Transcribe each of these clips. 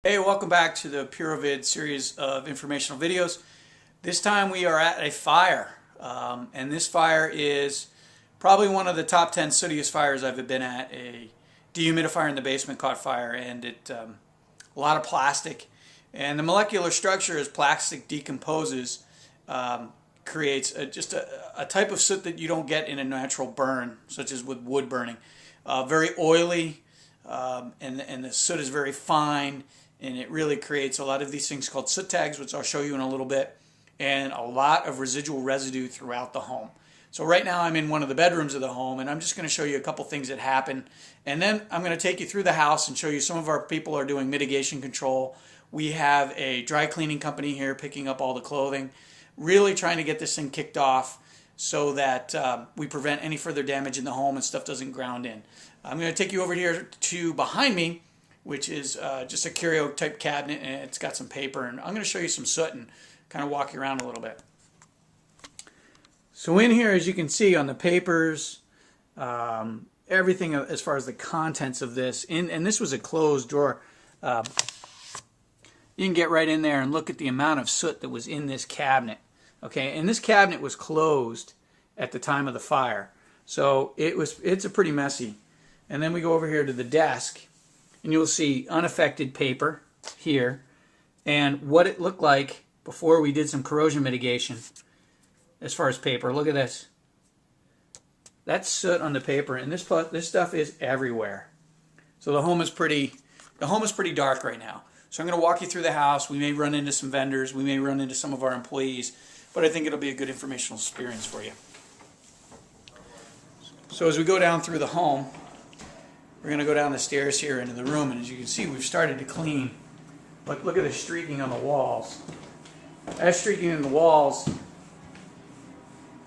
Hey, welcome back to the PuroVid series of informational videos. This time we are at a fire, and this fire is probably one of the top 10 sootiest fires I've been at. A dehumidifier in the basement caught fire, and a lot of plastic. And the molecular structure as plastic decomposes creates just a type of soot that you don't get in a natural burn, such as with wood burning. Very oily, and the soot is very fine. And it really creates a lot of these things called soot tags, which I'll show you in a little bit, and a lot of residual residue throughout the home. So right now I'm in one of the bedrooms of the home, and I'm just going to show you a couple things that happen. And then I'm going to take you through the house and show you some of our people are doing mitigation control. We have a dry cleaning company here picking up all the clothing, really trying to get this thing kicked off so that we prevent any further damage in the home and stuff doesn't ground in. I'm going to take you over here to behind me, which is just a curio type cabinet, and it's got some paper, and I'm going to show you some soot and kind of walk you around a little bit. So in here, as you can see on the papers, everything as far as the contents of this, and this was a closed drawer, you can get right in there and look at the amount of soot that was in this cabinet. Okay, and this cabinet was closed at the time of the fire, so it's a pretty messy. And then we go over here to the desk, and you'll see unaffected paper here and what it looked like before we did some corrosion mitigation as far as paper. Look at this. That's soot on the paper, and this stuff is everywhere. So the home is pretty dark right now. So I'm going to walk you through the house. We may run into some vendors, we may run into some of our employees, but I think it'll be a good informational experience for you. So as we go down through the home, we're going to go down the stairs here into the room, and as you can see, we've started to clean. But look at the streaking on the walls. That streaking in the walls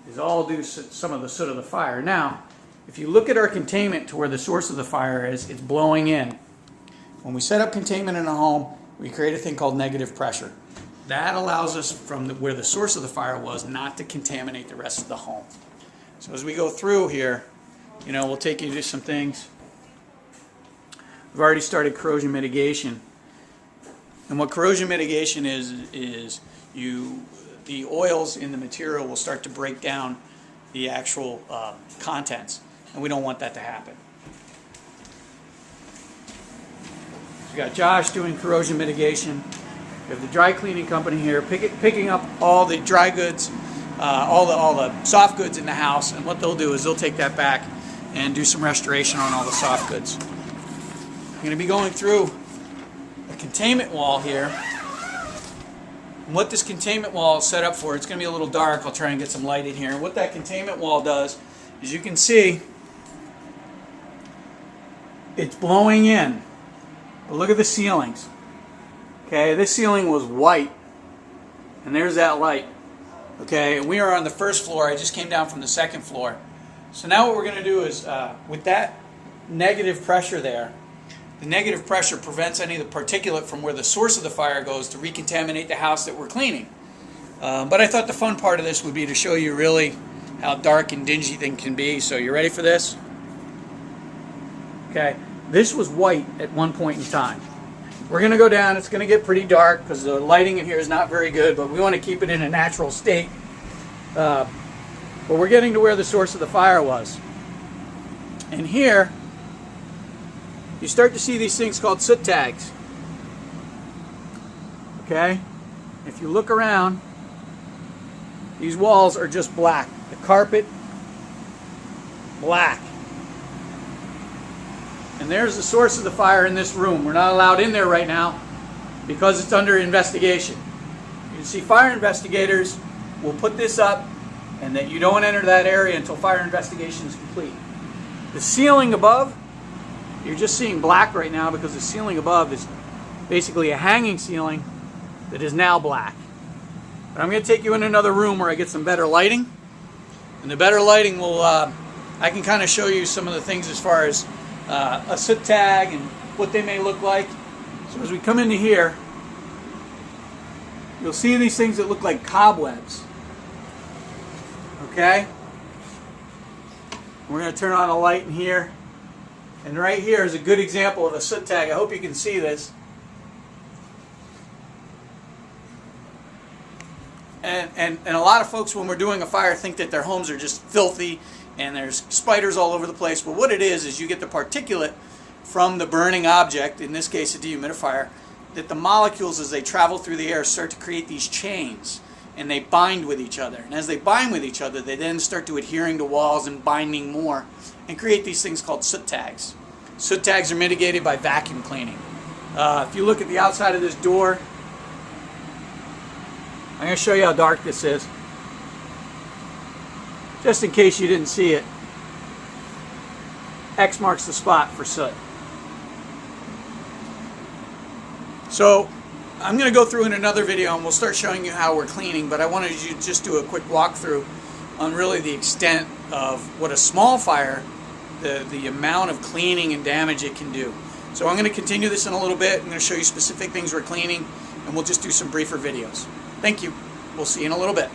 is all due to some of the soot of the fire. Now, if you look at our containment to where the source of the fire is, it's blowing in. When we set up containment in a home, we create a thing called negative pressure. That allows us from where the source of the fire was not to contaminate the rest of the home. So as we go through here, we'll take you to some things. We've already started corrosion mitigation. And what corrosion mitigation is the oils in the material will start to break down the actual contents. And we don't want that to happen. So we got Josh doing corrosion mitigation. We have the dry cleaning company here picking up all the dry goods, all the soft goods in the house. And what they'll do is they'll take that back and do some restoration on all the soft goods. I'm going to be going through a containment wall here. And what this containment wall is set up for, it's going to be a little dark. I'll try and get some light in here. And what that containment wall does, as you can see, it's blowing in. But look at the ceilings. Okay, this ceiling was white. And there's that light. Okay, and we are on the first floor. I just came down from the second floor. So now what we're going to do is, with that negative pressure there, the negative pressure prevents any of the particulate from where the source of the fire goes to recontaminate the house that we're cleaning. But I thought the fun part of this would be to show you really how dark and dingy things can be. So you ready for this? Okay, this was white at one point in time. We're going to go down. It's going to get pretty dark because the lighting in here is not very good, but we want to keep it in a natural state. But we're getting to where the source of the fire was. And here, you start to see these things called soot tags. Okay? If you look around, these walls are just black. The carpet, black. And there's the source of the fire in this room. We're not allowed in there right now because it's under investigation. You can see fire investigators will put this up and that you don't enter that area until fire investigation is complete. The ceiling above, you're just seeing black right now because the ceiling above is basically a hanging ceiling that is now black. But I'm going to take you in another room where I get some better lighting. And the better lighting will, I can kind of show you some of the things as far as a soot tag and what they may look like. So as we come into here, you'll see these things that look like cobwebs. Okay? We're going to turn on a light in here. And right here is a good example of a soot tag. I hope you can see this. And a lot of folks, when we're doing a fire, think that their homes are just filthy and there's spiders all over the place. But what it is you get the particulate from the burning object, in this case a dehumidifier, that the molecules, as they travel through the air, start to create these chains, and they bind with each other. And as they bind with each other, they then start to adhering to walls and binding more, and create these things called soot tags. Soot tags are mitigated by vacuum cleaning. If you look at the outside of this door, I'm going to show you how dark this is, just in case you didn't see it. X marks the spot for soot. So I'm going to go through in another video and we'll start showing you how we're cleaning, but I wanted to just do a quick walkthrough on really the extent of what a small fire, the amount of cleaning and damage it can do. So I'm going to continue this in a little bit. I'm going to show you specific things we're cleaning, and we'll just do some briefer videos. Thank you. We'll see you in a little bit.